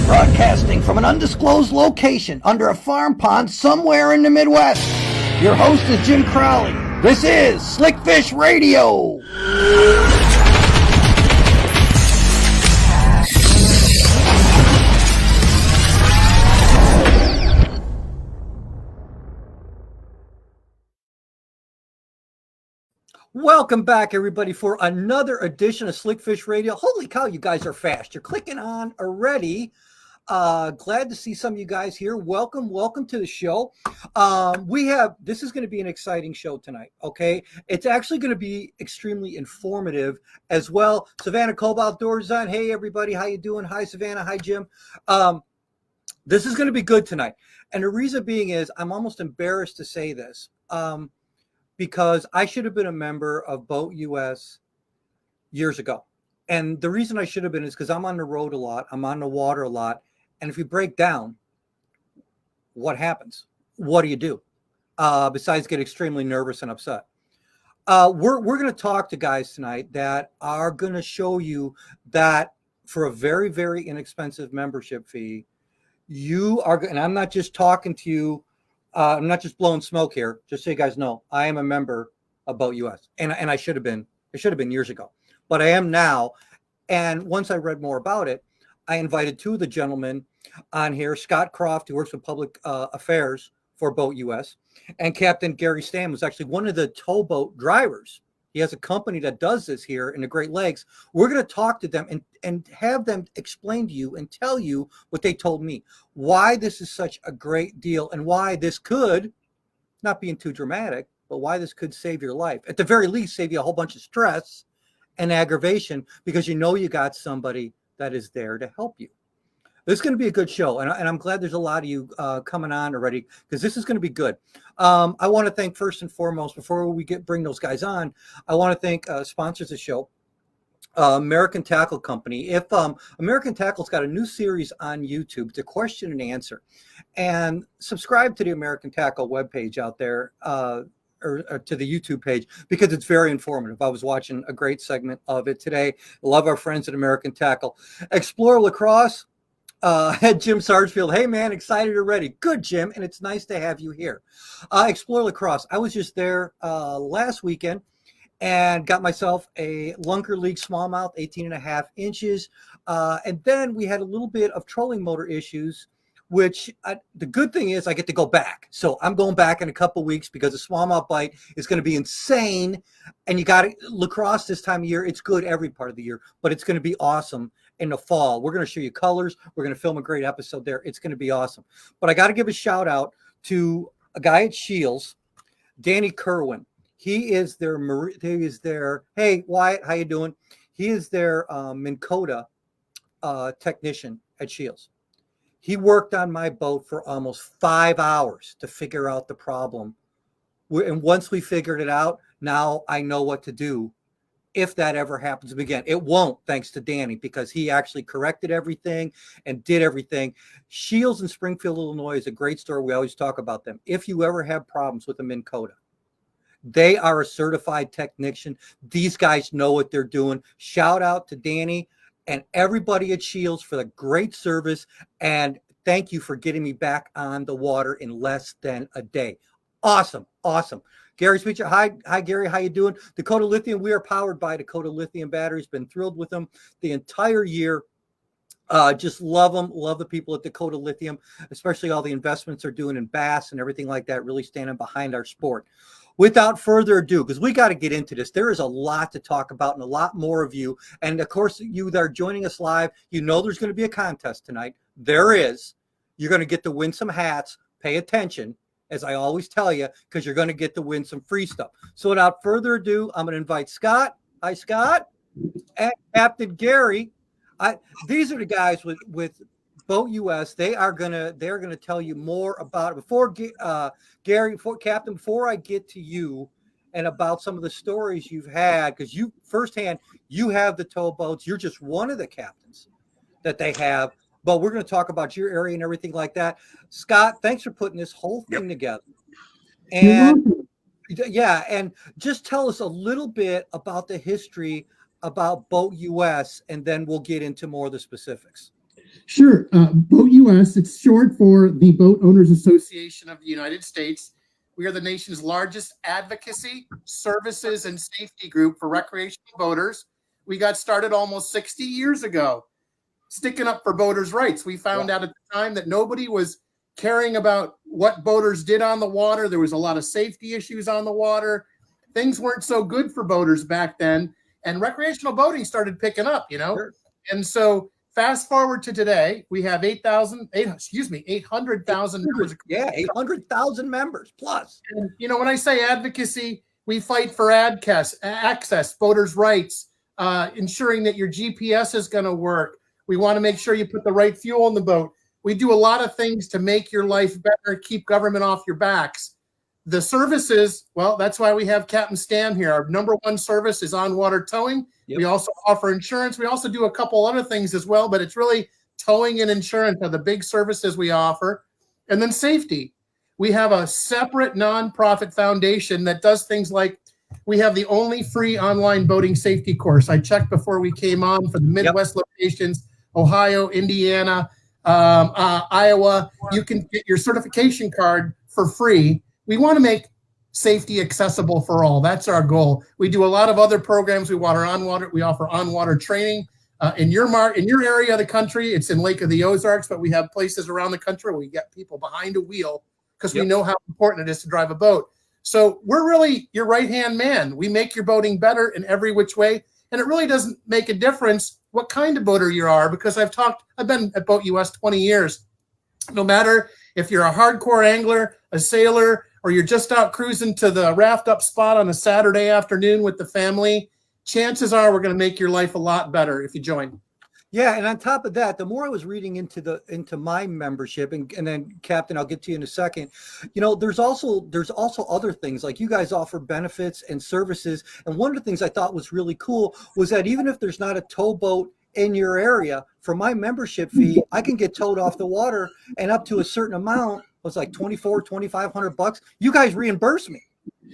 Broadcasting from an undisclosed location under a farm pond somewhere in the Midwest. Your host is Jim Crowley. This is Slickfish Radio. Welcome back, everybody, for another edition of Slickfish Radio. Holy cow, you guys are fast. You're clicking on already. Glad to see some of you guys here. Welcome to the show. This is going to be an exciting show tonight, okay? It's actually going to be extremely informative as well. Savannah Cobalt, doors on. Hey, everybody, how you doing? Hi, Savannah. Hi, Jim. This is going to be good tonight. And the reason being is I'm almost embarrassed to say this. Because I should have been a member of BoatUS years ago. And the reason I should have been is because I'm on the road a lot. I'm on the water a lot. And if you break down, what happens? What do you do? Besides get extremely nervous and upset. We're going to talk to guys tonight that are going to show you that for a very, very inexpensive membership fee, you are, and I'm not just talking to you, I'm not just blowing smoke here. Just so you guys know, I am a member of BoatUS, and I should have been. It should have been years ago, but I am now. And once I read more about it, I invited two of the gentlemen on here: Scott Croft, who works with public affairs for BoatUS, and Captain Gary Stam, who's actually one of the towboat drivers. He has a company that does this here in the Great Lakes. We're going to talk to them and have them explain to you and tell you what they told me, why this is such a great deal and why this could, not being too dramatic, but why this could save your life. At the very least, save you a whole bunch of stress and aggravation because you know you got somebody that is there to help you. This is going to be a good show, and I'm glad there's a lot of you coming on already because this is going to be good. I want to thank first and foremost, before we bring those guys on, I want to thank sponsors of the show, American Tackle Company. If American Tackle's got a new series on YouTube, it's a question and answer, and subscribe to the American Tackle webpage out there. Or to the YouTube page because it's very informative. I was watching a great segment of it today. Love our friends at American Tackle. Explore Lacrosse. Jim Sarsfield, hey man, excited already. Good, Jim, and it's nice to have you here. Explore Lacrosse. I was just there last weekend and got myself a Lunker League smallmouth, 18.5 inches. And then we had a little bit of trolling motor issues, which the good thing is I get to go back. So I'm going back in a couple weeks because the smallmouth bite is going to be insane. And you got lacrosse this time of year. It's good every part of the year, but it's going to be awesome in the fall. We're going to show you colors. We're going to film a great episode there. It's going to be awesome. But I got to give a shout out to a guy at Shields, Danny Kerwin. He is their, hey, Wyatt, how you doing? He is their Minn Kota technician at Shields. He worked on my boat for almost 5 hours to figure out the problem. And once we figured it out, now I know what to do if that ever happens again. It won't, thanks to Danny, because he actually corrected everything and did everything. Shields in Springfield, Illinois is a great store. We always talk about them. If you ever have problems with the Minn Kota, they are a certified technician. These guys know what they're doing. Shout out to Danny and everybody at Shields for the great service. And thank you for getting me back on the water in less than a day. Awesome. Gary Speecher, hi Gary, how you doing? Dakota Lithium, we are powered by Dakota Lithium batteries. Been thrilled with them the entire year. Just love them, love the people at Dakota Lithium, especially all the investments they're doing in bass and everything like that, really standing behind our sport. Without further ado, because we got to get into this, there is a lot to talk about and a lot more of you. And of course, you that are joining us live, you know there's going to be a contest tonight. There is. You're going to get to win some hats. Pay attention, as I always tell you, because you're going to get to win some free stuff. So without further ado, I'm going to invite Scott. Hi, Scott. And Captain Gary. These are the guys with BoatUS. They're gonna tell you more about it. Before Gary, Captain, before I get to you and about some of the stories you've had, because you firsthand, you have the towboats. You're just one of the captains that they have. But we're going to talk about your area and everything like that. Scott, thanks for putting this whole thing together. And yeah, and just tell us a little bit about the history about BoatUS, and then we'll get into more of the specifics. Sure. BoatUS, it's short for the Boat Owners Association of the United States. We are the nation's largest advocacy, services, and safety group for recreational boaters. We got started almost 60 years ago, sticking up for boaters' rights. We found out at the time that nobody was caring about what boaters did on the water. There was a lot of safety issues on the water. Things weren't so good for boaters back then, and recreational boating started picking up, Sure. And so fast forward to today, we have 800,000 members. Yeah, 800,000 members plus. And, when I say advocacy, we fight for access, voters' rights, ensuring that your GPS is going to work. We want to make sure you put the right fuel in the boat. We do a lot of things to make your life better, keep government off your backs. The services, well, that's why we have Captain Stam here. Our number one service is on-water towing. Yep. We also offer insurance. We also do a couple other things as well, but it's really towing and insurance are the big services we offer. And then safety. We have a separate nonprofit foundation that does things like we have the only free online boating safety course. I checked before we came on for the Midwest locations, Ohio, Indiana, Iowa. You can get your certification card for free. We want to make safety accessible for all. That's our goal. We do a lot of other programs. We offer on-water training. In your area of the country, it's in Lake of the Ozarks, but we have places around the country where we get people behind a wheel because we know how important it is to drive a boat. So we're really your right-hand man. We make your boating better in every which way. And it really doesn't make a difference what kind of boater you are, because I've been at BoatUS 20 years. No matter if you're a hardcore angler, a sailor, or you're just out cruising to the raft up spot on a Saturday afternoon with the family, chances are we're going to make your life a lot better if you join. Yeah, and on top of that, the more I was reading into my membership, and then Captain, I'll get to you in a second. There's also other things, like you guys offer benefits and services. And one of the things I thought was really cool was that even if there's not a towboat in your area, for my membership fee, I can get towed off the water, and up to a certain amount, it was like $2,500. You guys reimburse me.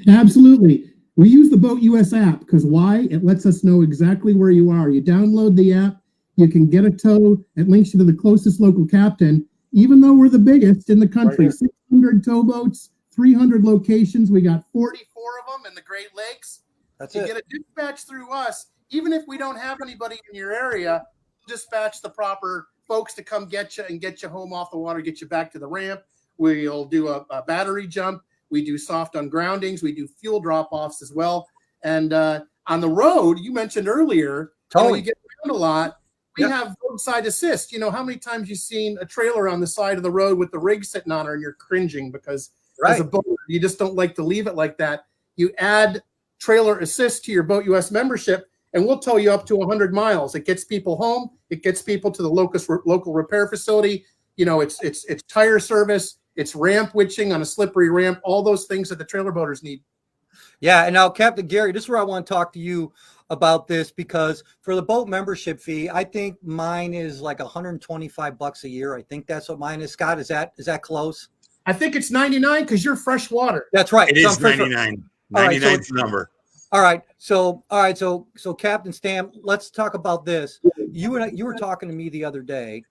Absolutely. We use the BoatUS app because why? It lets us know exactly where you are. You download the app, you can get a tow. It links you to the closest local captain, even though we're the biggest in the country. Right. 600 towboats, 300 locations. We got 44 of them in the Great Lakes. That's it. You get a dispatch through us. Even if we don't have anybody in your area, we'll dispatch the proper folks to come get you and get you home off the water, get you back to the ramp. We'll do a battery jump. We do soft ungroundings. We do fuel drop-offs as well. And on the road, you mentioned earlier, you get around a lot. We have Roadside Assist. How many times you've seen a trailer on the side of the road with the rig sitting on it and you're cringing because as a boater, you just don't like to leave it like that. You add trailer assist to your BoatUS membership, and we'll tow you up to 100 miles. It gets people home. It gets people to the local repair facility. It's tire service. It's ramp witching on a slippery ramp. All those things that the trailer boaters need. Yeah, and now, Captain Gary, this is where I want to talk to you about this, because for the boat membership fee, I think mine is like $125 a year. I think that's what mine is. Scott, is that close? I think it's 99 because you're fresh water. That's right. It is 99. 99 is the number. All right. So Captain Stam, let's talk about this. You were talking to me the other day,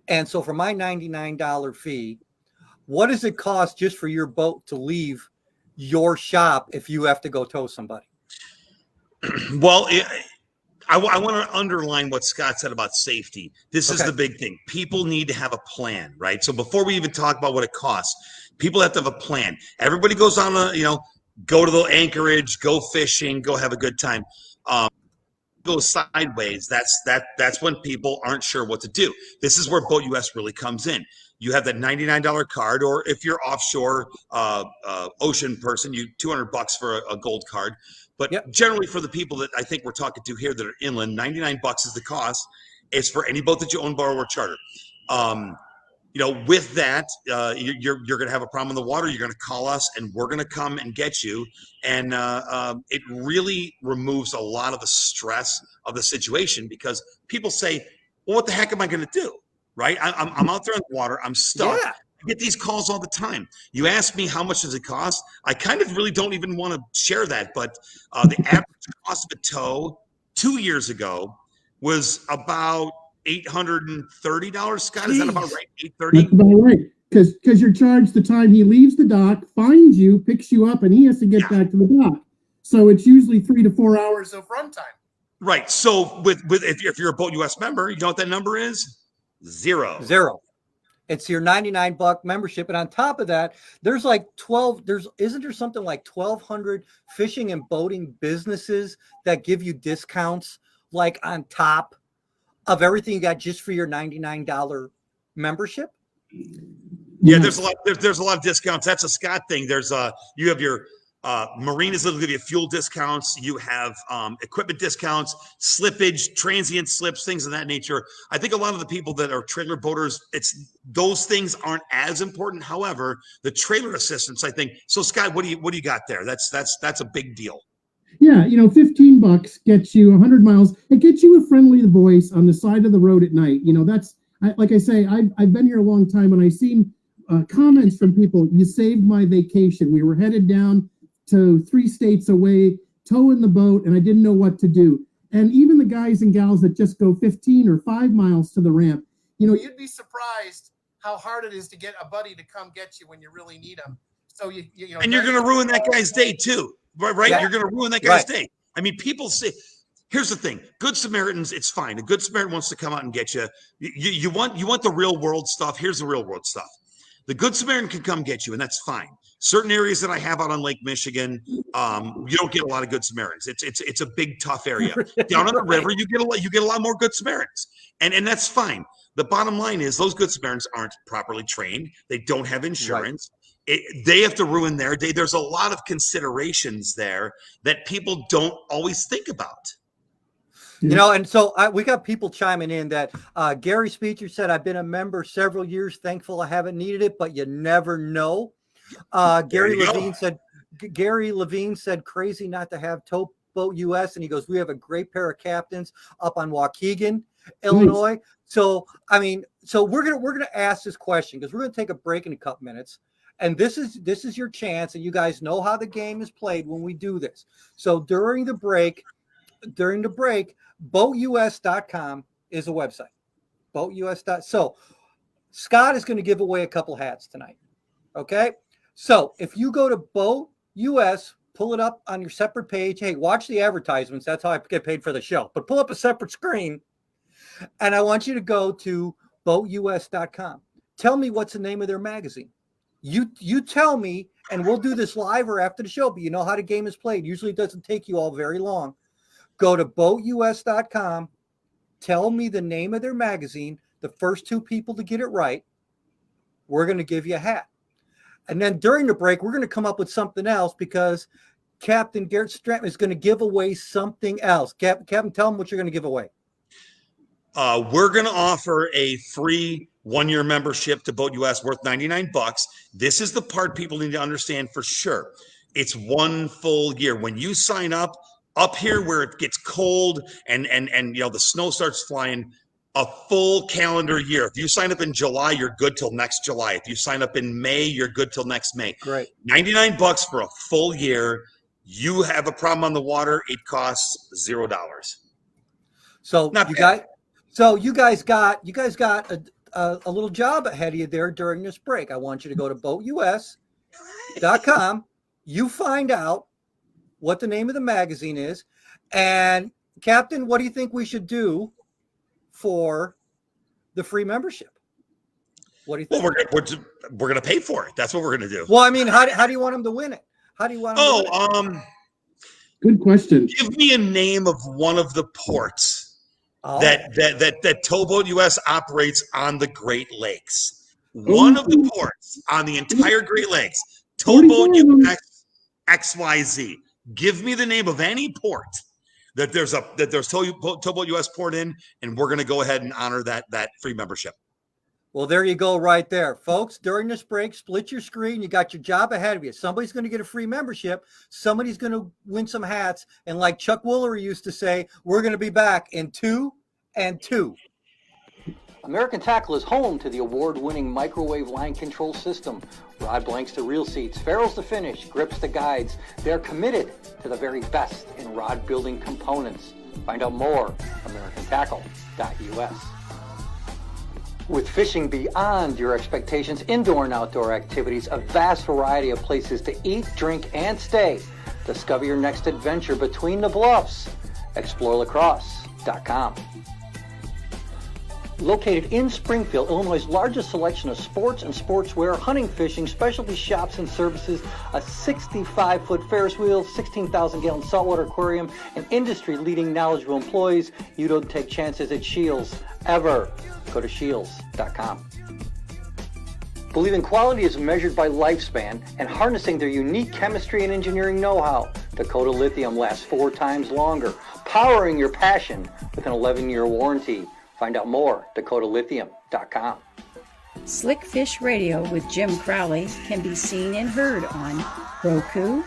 and so for my $99 fee, what does it cost just for your boat to leave your shop if you have to go tow somebody? Well, I want to underline what Scott said about safety. This is the big thing. People need to have a plan, right? So before we even talk about what it costs, people have to have a plan. Everybody goes on go to the anchorage, go fishing, go have a good time. Go sideways. That's when people aren't sure what to do. This is where BoatUS really comes in. You have that $99 card, or if you're offshore ocean person, you $200 for a gold card. But generally, for the people that I think we're talking to here that are inland, $99 is the cost. It's for any boat that you own, borrow, or charter. With that, you're going to have a problem in the water. You're going to call us, and we're going to come and get you. And it really removes a lot of the stress of the situation, because people say, "Well, what the heck am I going to do?" Right? I'm out there in the water. I'm stuck. Yeah. I get these calls all the time. You ask me how much does it cost? I kind of really don't even want to share that, but the average cost of a tow 2 years ago was about $830. Scott, Jeez. is that about right? $830. That's about right. Because you're charged the time he leaves the dock, finds you, picks you up, and he has to get back to the dock. So it's usually 3 to 4 hours of runtime. Right. So with if you're a BoatUS member, you know what that number is? Zero. It's your $99 membership, and on top of that, there's like 12. Isn't there something like 1,200 fishing and boating businesses that give you discounts, like on top of everything you got just for your $99 membership? Yeah, there's a lot of discounts. That's a Scott thing. You have your marinas that'll give you fuel discounts. You have equipment discounts, slippage, transient slips, things of that nature. I think a lot of the people that are trailer boaters, those things aren't as important. However, the trailer assistance, I think. So Scott, what do you got there? That's a big deal. Yeah, $15 gets you 100 miles. It gets you a friendly voice on the side of the road at night. Like I say, I've been here a long time, and I've seen comments from people. You saved my vacation. We were headed down to 3 states away, towing the boat, and I didn't know what to do. And even the guys and gals that just go 15 or 5 miles to the ramp, you'd be surprised how hard it is to get a buddy to come get you when you really need them. So and you're going to ruin that guy's day too, right? Yeah. You're going to ruin that guy's day. I mean, people say, here's the thing: Good Samaritans, it's fine. A Good Samaritan wants to come out and get you. You want the real world stuff. Here's the real world stuff. The Good Samaritan can come get you, and that's fine. Certain areas that I have out on Lake Michigan, you don't get a lot of Good Samaritans. It's a big, tough area. Down on the river, you get a lot more Good Samaritans, and that's fine. The bottom line is those Good Samaritans aren't properly trained. They don't have insurance. Right. They have to ruin their day. There's a lot of considerations there that people don't always think about. And so we got people chiming in that Gary Speecher said, I've been a member several years, thankful I haven't needed it, but you never know. Gary Levine said, crazy not to have BoatUS. And he goes, we have a great pair of captains up on Waukegan, Illinois. So, we're going to ask this question because we're going to take a break in a couple minutes. And this is your chance. And you guys know how the game is played when we do this. So during the break, BoatUS.com is a website. BoatUS. So Scott is going to give away a couple hats tonight. Okay. So if you go to BoatUS, pull it up on your separate page. Hey, watch the advertisements. That's how I get paid for the show. But pull up a separate screen. And I want you to go to BoatUS.com. Tell me what's the name of their magazine. You tell me, and we'll do this live or after the show, but you know how the game is played. Usually it doesn't take you all very long. Go to BoatUS.com. Tell me the name of their magazine. The first 2 people to get it right, we're going to give you a hat. And then during the break, we're going to come up with something else because Captain Garrett Stratton is going to give away something else. Captain, tell them what you're going to give away. We're going to offer a free 1-year membership to BoatUS worth $99. This is the part people need to understand for sure. It's 1 full year. When you sign up here where it gets cold and the snow starts flying, a full calendar year. If you sign up in July, you're good till next July. If you sign up in May, you're good till next May. Great. $99 for a full year. You have a problem on the water, it costs $0. So you guys got a little job ahead of you there during this break. I want you to go to BoatUS.com. You find out what the name of the magazine is. And Captain, what do you think we should do for the free membership? What do you think? Well, we're going to pay for it. That's what we're going to do. Well, how do you want them to win it? How do you want them to win it? Good question. Give me a name of one of the ports that Towboat US operates on the Great Lakes. One of the ports on the entire Great Lakes. Towboat US XYZ. Give me the name of any port that there's Towboat US port in, and we're going to go ahead and honor that free membership. Well, there you go right there. Folks, during this break, split your screen. You got your job ahead of you. Somebody's going to get a free membership. Somebody's going to win some hats. And like Chuck Woolery used to say, we're going to be back in 2 and 2. American Tackle is home to the award-winning microwave line control system. Rod blanks to reel seats, ferrules to finish, grips to guides. They're committed to the very best in rod building components. Find out more, AmericanTackle.us. With fishing beyond your expectations, indoor and outdoor activities, a vast variety of places to eat, drink, and stay. Discover your next adventure between the bluffs. ExploreLaCrosse.com. Located in Springfield, Illinois' largest selection of sports and sportswear, hunting, fishing, specialty shops and services, a 65-foot Ferris wheel, 16,000-gallon saltwater aquarium, and industry-leading knowledgeable employees. You don't take chances at Shields, ever. Go to Shields.com. Believe in quality is measured by lifespan and harnessing their unique chemistry and engineering know-how. Dakota Lithium lasts 4 times longer, powering your passion with an 11-year warranty. Find out more, DakotaLithium.com. Slickfish Radio with Jim Crowley can be seen and heard on Roku,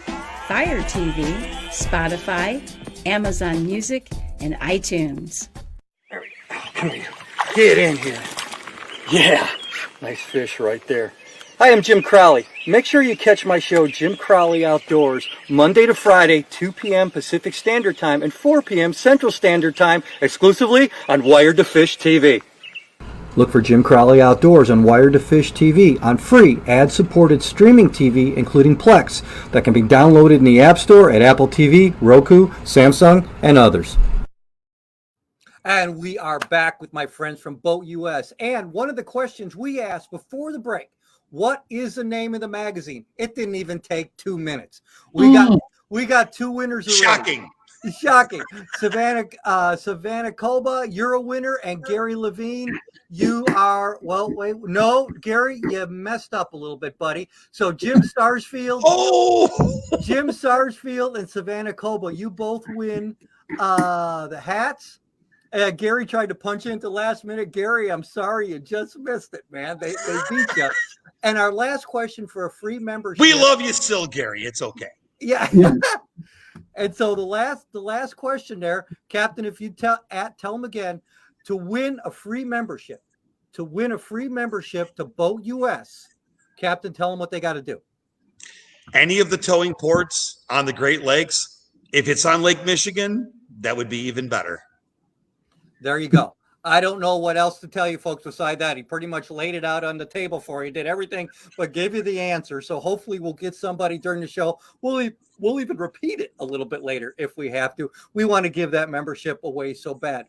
Fire TV, Spotify, Amazon Music, and iTunes. Come here. Get in here. Yeah, nice fish right there. Hi, I'm Jim Crowley. Make sure you catch my show, Jim Crowley Outdoors, Monday to Friday, 2 p.m. Pacific Standard Time and 4 p.m. Central Standard Time, exclusively on Wired to Fish TV. Look for Jim Crowley Outdoors on Wired to Fish TV on free, ad-supported streaming TV, including Plex, that can be downloaded in the App Store at Apple TV, Roku, Samsung, and others. And we are back with my friends from BoatUS. And one of the questions we asked before the break, what is the name of the magazine? It didn't even take 2 minutes. We got 2 winners already. Shocking. Savannah Koba, you're a winner, and Gary Levine, you are, well, wait, no, Gary, you messed up a little bit, buddy. So Jim Sarsfield, Jim Sarsfield and Savannah Koba, you both win the hats. Gary tried to punch into last minute. Gary, I'm sorry, you just missed it, man. They beat you. And our last question for a free membership. We love you still, Gary. It's okay. Yeah. And so the last question there, Captain, if you tell them again, to win a free membership to BoatUS, Captain, tell them what they got to do. Any of the towing ports on the Great Lakes, if it's on Lake Michigan, that would be even better. There you go. I don't know what else to tell you folks beside that. He pretty much laid it out on the table for you, did everything but gave you the answer. So hopefully we'll get somebody during the show. We'll even repeat it a little bit later if we have to. We want to give that membership away so bad.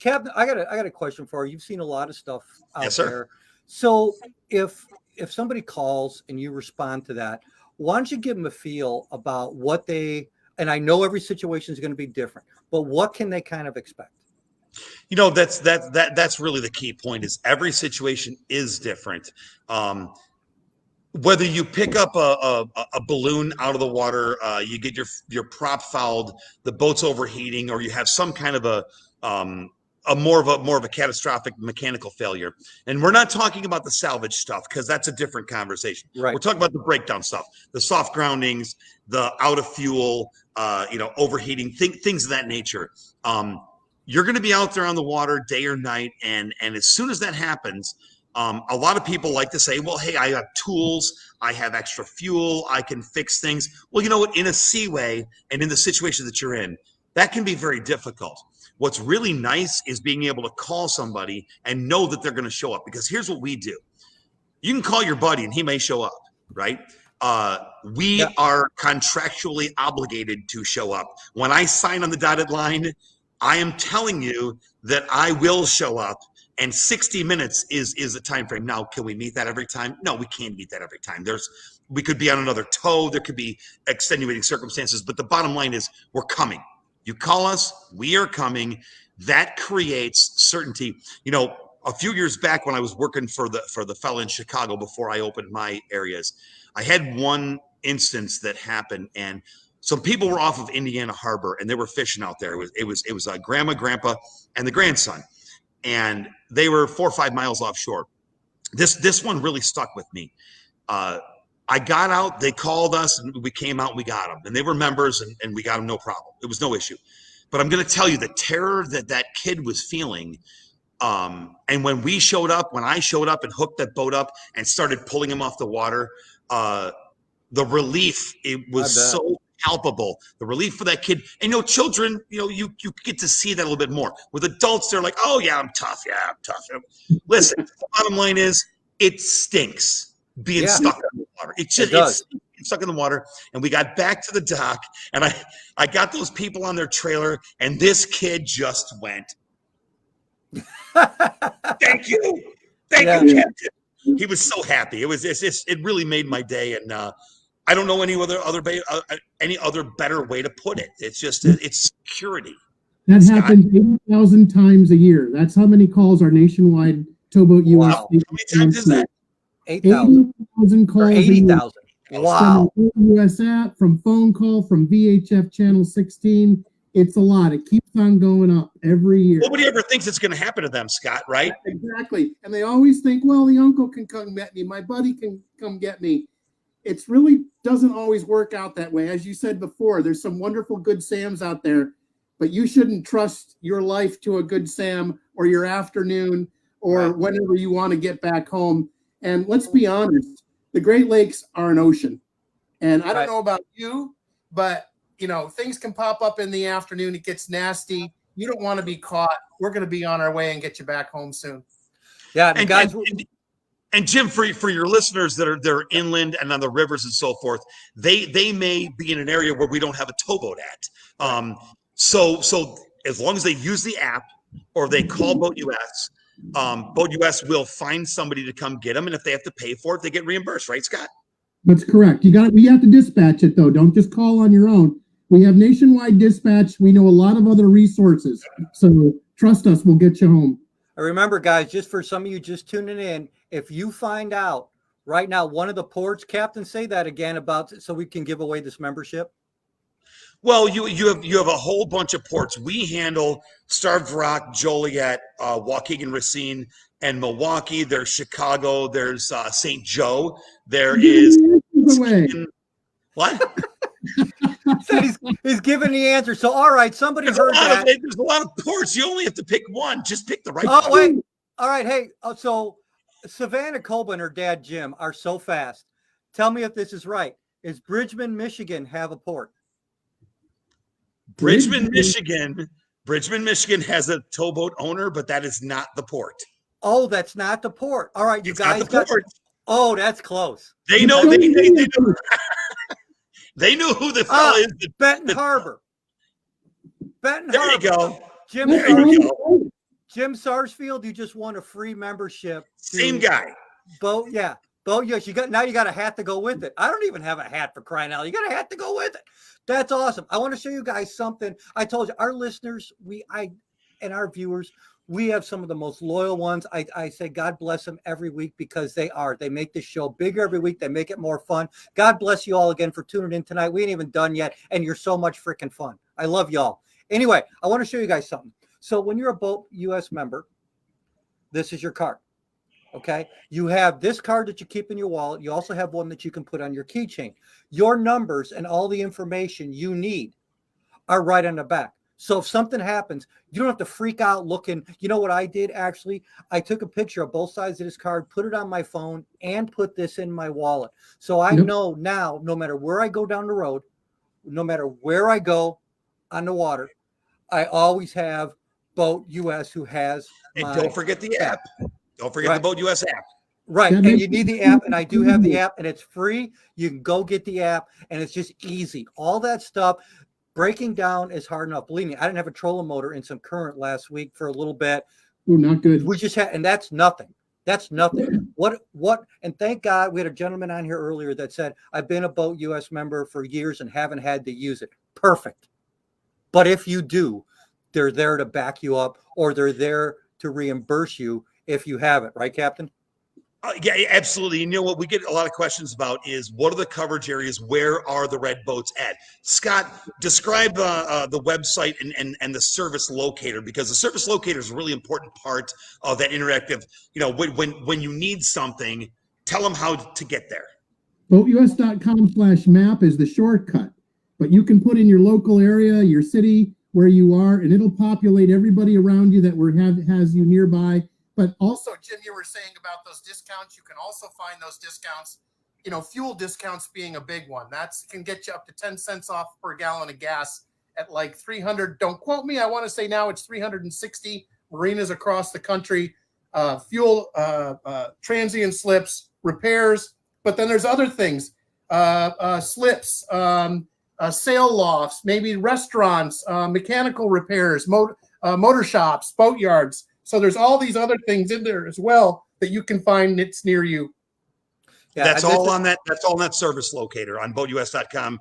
Captain, I got a question for you. You've seen a lot of stuff out there. So if somebody calls and you respond to that, why don't you give them a feel about what they, and I know every situation is going to be different, but what can they kind of expect? You know, that's really the key point, is every situation is different. Whether you pick up a balloon out of the water, you get your prop fouled, the boat's overheating, or you have some kind of a more of a catastrophic mechanical failure. And we're not talking about the salvage stuff, because that's a different conversation. Right. We're talking about the breakdown stuff, the soft groundings, the out of fuel, overheating, things of that nature. You're going to be out there on the water day or night. And as soon as that happens, a lot of people like to say, well, hey, I have tools, I have extra fuel, I can fix things. Well, you know what? In a seaway and in the situation that you're in, that can be very difficult. What's really nice is being able to call somebody and know that they're going to show up, because here's what we do. You can call your buddy and he may show up, right? We are contractually obligated to show up. When I sign on the dotted line, I am telling you that I will show up, and 60 minutes is a time frame. Now, can we meet that every time? No, we can't meet that every time. We could be on another tow. There could be extenuating circumstances, but the bottom line is we're coming. You call us, we are coming. That creates certainty. You know, a few years back when I was working for the fella in Chicago before I opened my areas, I had one instance that happened, and some people were off of Indiana Harbor and they were fishing out there. It was grandma, grandpa, and the grandson, and they were 4 or 5 miles offshore. This one really stuck with me. I got out, they called us, and we came out and we got them, and they were members, and we got them no problem. It was no issue. But I'm going to tell you the terror that kid was feeling. And when I showed up and hooked that boat up and started pulling him off the water, the relief, it was so palpable. The relief for that kid. And children, you get to see that a little bit more. With adults, they're like, oh yeah, I'm tough. Yeah, I'm tough. Listen, the bottom line is it stinks being stuck in the water. It does. It's stuck in the water. And we got back to the dock, and I got those people on their trailer, and this kid just went, thank you, Captain. He was so happy. It really made my day, and I don't know any other better way to put it. It's just it's security. That happens 80,000 times a year. That's how many calls our nationwide Towboat US. Wow. How many times is that? 8,000 calls. Or 80,000. Wow. From the US app, from phone call, from VHF channel 16. It's a lot. It keeps on going up every year. Nobody ever thinks it's going to happen to them, Scott, right? Exactly. And they always think, well, the uncle can come get me. My buddy can come get me. It's really doesn't always work out that way. As you said before, there's some wonderful good Sams out there, but you shouldn't trust your life to a good Sam or your afternoon or whenever you want to get back home. And let's be honest, the Great Lakes are an ocean. And I don't know about you, but things can pop up in the afternoon. It gets nasty. You don't want to be caught. We're going to be on our way and get you back home soon. Yeah, and guys. And Jim, for your listeners that are inland and on the rivers and so forth, they may be in an area where we don't have a towboat at. So as long as they use the app or they call BoatUS, BoatUS will find somebody to come get them, and if they have to pay for it, they get reimbursed, right, Scott? That's correct. We have to dispatch it though. Don't just call on your own. We have nationwide dispatch. We know a lot of other resources. So trust us, we'll get you home. Remember, guys, just for some of you just tuning in, if you find out right now one of the ports, Captain, say that again so we can give away this membership. Well, you have a whole bunch of ports. We handle Starved Rock, Joliet, Waukegan, Racine, and Milwaukee. There's Chicago. There's St. Joe. There is what? he's giving the answer. So, all right, somebody heard that. There's a lot of ports. You only have to pick one. Just pick the right one. Oh, wait. All right. Hey, so Savannah Colby and her dad, Jim, are so fast. Tell me if this is right. Is Bridgman, Michigan have a port? Bridgman, Michigan has a towboat owner, but that is not the port. Oh, that's not the port. All right, you guys got the port. Oh, that's close. They know. They knew. They knew who the fellow is. Benton Harbor. There you go. Jim Sarsfield, you just won a free membership. Same guy. BoatUS. You got a hat to go with it. I don't even have a hat, for crying out. You got a hat to go with it. That's awesome. I want to show you guys something. I told you, our listeners, and our viewers, we have some of the most loyal ones. I say God bless them every week because they make this show bigger every week. They make it more fun. God bless you all again for tuning in tonight. We ain't even done yet, and you're so much freaking fun. I love y'all. Anyway, I want to show you guys something. So when you're a BoatUS member, this is your card. Okay. You have this card that you keep in your wallet. You also have one that you can put on your keychain. Your numbers and all the information you need are right on the back. So if something happens, you don't have to freak out looking. You know what I did? Actually, I took a picture of both sides of this card, put it on my phone, and put this in my wallet. So I know now, no matter where I go down the road, no matter where I go on the water, I always have BoatUS who has. And don't forget the app. Don't forget the BoatUS app. Right. And you need the app, and I do have the app, and it's free. You can go get the app, and it's just easy. All that stuff. Breaking down is hard enough. Believe me, I didn't have a trolling motor in some current last week for a little bit. Oh, not good. We just had, and that's nothing. That's nothing. What, and thank God we had a gentleman on here earlier that said, I've been a BoatUS member for years and haven't had to use it. Perfect. But if you do, they're there to back you up, or they're there to reimburse you if you haven't. Right, Captain? Yeah, absolutely. You know what we get a lot of questions about is what are the coverage areas? Where are the red boats at? Scott, describe the website and the service locator, because the service locator is a really important part of that interactive. You know, when you need something, tell them how to get there. BoatUS.com/map is the shortcut, but you can put in your local area, your city, where you are, and it'll populate everybody around you that has you nearby. But also, Jim, you were saying about those discounts. You can also find those discounts fuel discounts being a big one. That's can get you up to 10 cents off per gallon of gas at like 300. Don't quote me. I want to say now it's 360 marinas across the country. Fuel, transient slips, repairs. But then there's other things, slips, sail lofts, maybe restaurants, mechanical repairs, motor shops, boat yards. So there's all these other things in there as well that you can find that's near you. Yeah, that's all on that service locator on BoatUS.com.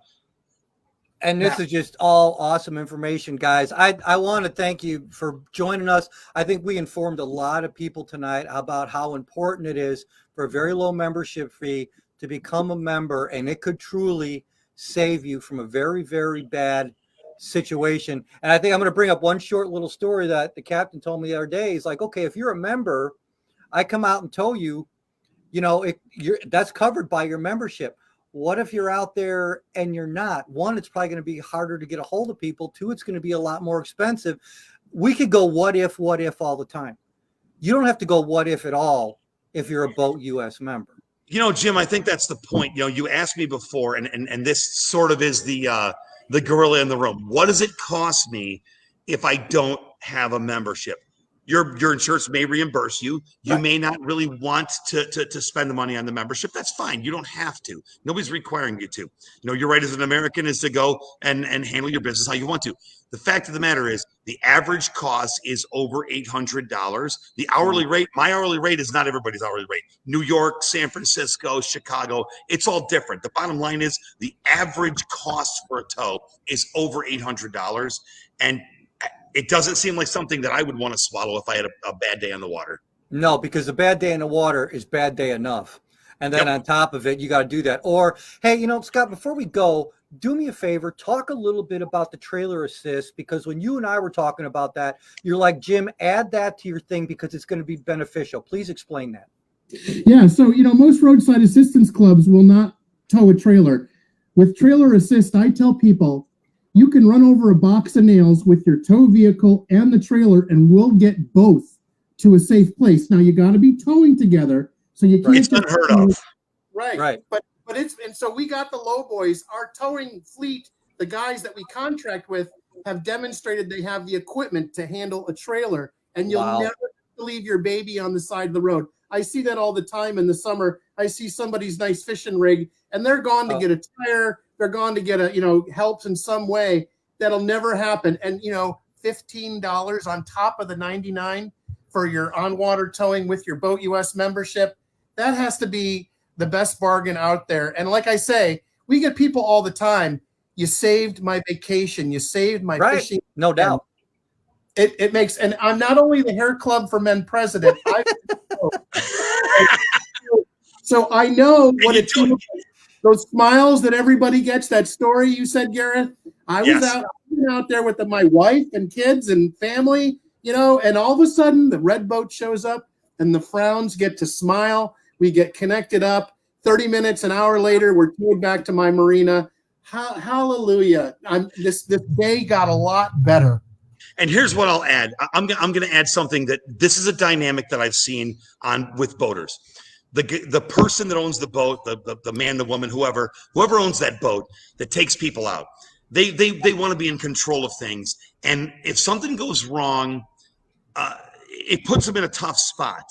And this is just all awesome information, guys. I want to thank you for joining us. I think we informed a lot of people tonight about how important it is for a very low membership fee to become a member, and it could truly save you from a very, very bad situation. And I think I'm going to bring up one short little story that the captain told me the other day. He's like, okay, if you're a member, I come out and tow you, that's covered by your membership. What if you're out there and you're not? One, it's probably going to be harder to get a hold of people. Two, it's going to be a lot more expensive. We could go what if all the time. You don't have to go what if at all if you're a BoatUS member. Jim, I think that's the point. You asked me before, and this sort of is the gorilla in the room. What does it cost me if I don't have a membership? Your insurance may reimburse you. You Right. may not really want to spend the money on the membership. That's fine. You don't have to. Nobody's requiring you to. Your right as an American is to go and handle your business how you want to. The fact of the matter is the average cost is over $800. The hourly rate, my hourly rate is not everybody's hourly rate. New York, San Francisco, Chicago, it's all different. The bottom line is the average cost for a tow is over $800. And it doesn't seem like something that I would want to swallow if I had a bad day on the water. No, because a bad day in the water is bad day enough. And then on top of it, you got to do that. Or, hey, Scott, before we go, do me a favor, talk a little bit about the trailer assist, because when you and I were talking about that, you're like, Jim, add that to your thing because it's going to be beneficial. Please explain that. Yeah, so, most roadside assistance clubs will not tow a trailer. With trailer assist, I tell people, you can run over a box of nails with your tow vehicle and the trailer, and we'll get both to a safe place. Now, you got to be towing together, so you can't. It's unheard of. Right. But so we got the low boys. Our towing fleet, the guys that we contract with, have demonstrated they have the equipment to handle a trailer, and you'll never leave your baby on the side of the road. I see that all the time in the summer. I see somebody's nice fishing rig, and they're gone to get a tire. They're gone to get helps in some way. That'll never happen. And, $15 on top of the $99 for your on-water towing with your BoatUS membership, that has to be the best bargain out there. And like I say, we get people all the time. You saved my vacation. You saved my fishing. No doubt. It makes, and I'm not only the Hair Club for Men president. So I know what it feels like. Those smiles that everybody gets, that story you said, Gareth, I was out there with my wife and kids and family, and all of a sudden the red boat shows up and the frowns get to smile. We get connected up. 30 minutes, an hour later, we're towed back to my marina. Hallelujah. This day got a lot better. And here's what I'll add. I'm going to add something that this is a dynamic that I've seen with boaters. The person that owns the boat, the man, the woman, whoever owns that boat that takes people out, they want to be in control of things. And if something goes wrong, it puts them in a tough spot.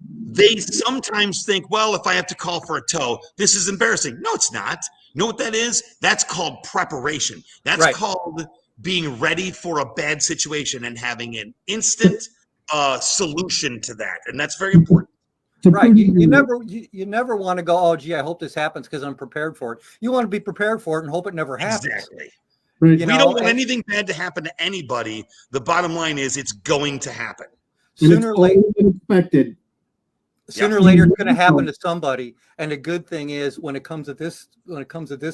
They sometimes think, well, if I have to call for a tow, this is embarrassing. No, it's not. You know what that is? That's called preparation. That's called being ready for a bad situation and having an instant solution to that. And that's very important. Right. You never want to go, oh, gee, I hope this happens because I'm prepared for it. You want to be prepared for it and hope it never happens. Exactly. Right. We don't want anything bad to happen to anybody. The bottom line is it's going to happen. Sooner or later, expected. Sooner or later, it's going to happen to somebody. And the good thing is when it comes to this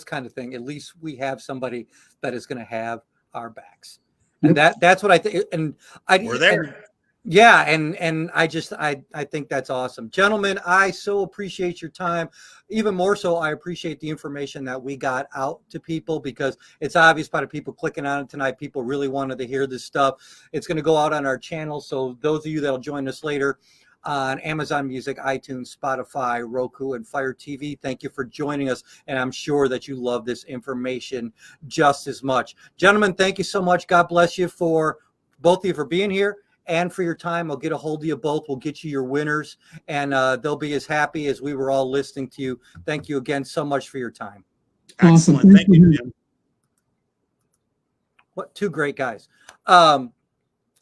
kind of thing, at least we have somebody that is going to have our backs. And that's what I think. And we're there. And I think that's awesome. Gentlemen, I so appreciate your time. Even more so, I appreciate the information that we got out to people, because it's obvious by the people clicking on it tonight, people really wanted to hear this stuff. It's going to go out on our channel. So those of you that'll join us later, on Amazon Music, iTunes, Spotify, Roku, and Fire TV. Thank you for joining us, and I'm sure that you love this information just as much. Gentlemen, thank you so much. God bless you for both of you for being here and for your time. I'll get a hold of you both. We'll get you your winners, and they'll be as happy as we were all listening to you. Thank you again so much for your time. Excellent. Awesome. Thank you, Jim. What two great guys.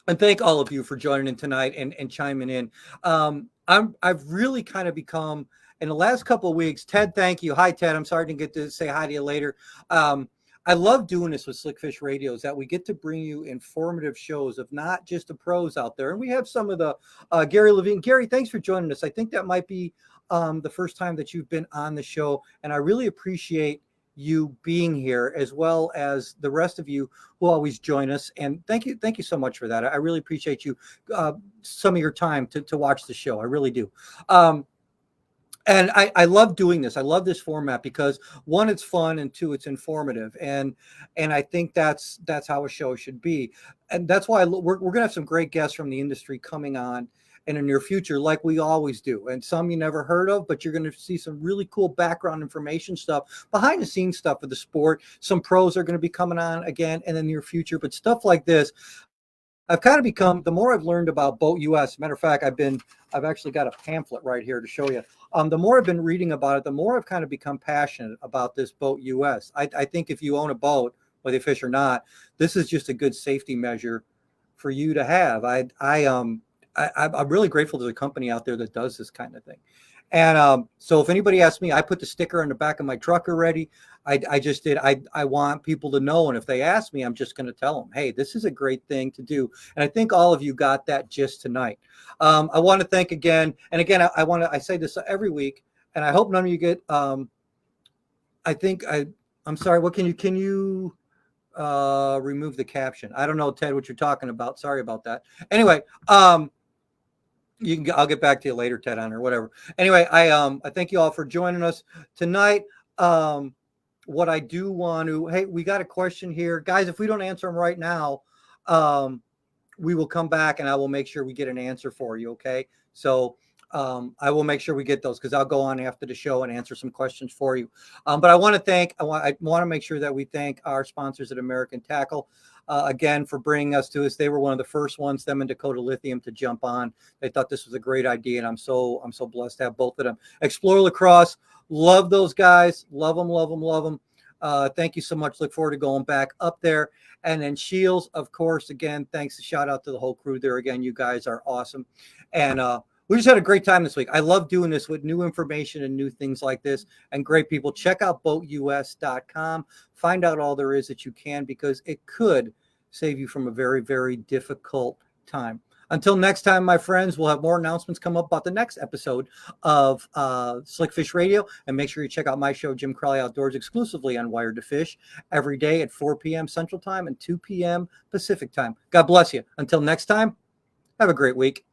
And thank all of you for joining in tonight and chiming in. I've really kind of become, in the last couple of weeks, Ted, thank you. Hi, Ted. I'm sorry to get to say hi to you later. I love doing this with Slickfish Radio, is that we get to bring you informative shows of not just the pros out there. And we have some of the Gary Levine. Gary, thanks for joining us. I think that might be the first time that you've been on the show. And I really appreciate you being here, as well as the rest of you who always join us. And thank you so much for that. I really appreciate you some of your time to watch the show. I really do. And I love doing this. I love this format because, one, it's fun, and two, it's informative. And I think that's how a show should be. And that's why we're going to have some great guests from the industry coming on in the near future, like we always do. And some you never heard of, but you're going to see some really cool background information stuff, behind the scenes stuff of the sport. Some pros are going to be coming on again in the near future, but stuff like this, I've kind of become, the more I've learned about BoatUS, matter of fact, I've actually got a pamphlet right here to show you. The more I've been reading about it, the more I've kind of become passionate about this BoatUS. I think if you own a boat, whether you fish or not, this is just a good safety measure for you to have. I'm really grateful to the company out there that does this kind of thing. And so if anybody asks me, I put the sticker on the back of my truck already. I just did. I want people to know. And if they ask me, I'm just going to tell them, hey, this is a great thing to do. And I think all of you got that gist tonight. I want to thank again. And again, I say this every week, and I hope none of you get, I'm sorry. What can you remove the caption? I don't know, Ted, what you're talking about. Sorry about that. Anyway, I'll get back to you later, Ted, on or whatever. Anyway, I thank you all for joining us tonight. What I do want to, hey, we got a question here, guys. If we don't answer them right now, we will come back and I will make sure we get an answer for you. Okay. So I will make sure we get those, because I'll go on after the show and answer some questions for you. But I want to make sure that we thank our sponsors at American Tackle. Again, for bringing us to this. They were one of the first ones, them and Dakota Lithium, to jump on. They thought this was a great idea, and I'm so blessed to have both of them. Explore Lacrosse, love those guys, love them. Thank you so much. Look forward to going back up there. And then Shields, of course, again, thanks. Shout out to the whole crew there. Again, you guys are awesome. And we just had a great time this week. I love doing this with new information and new things like this and great people. Check out BoatUS.com. Find out all there is that you can, because it could save you from a very, very difficult time. Until next time, my friends, we'll have more announcements come up about the next episode of Slickfish Radio. And make sure you check out my show, Jim Crowley Outdoors, exclusively on Wired to Fish, every day at 4 p.m. Central Time and 2 p.m. Pacific Time. God bless you. Until next time, have a great week.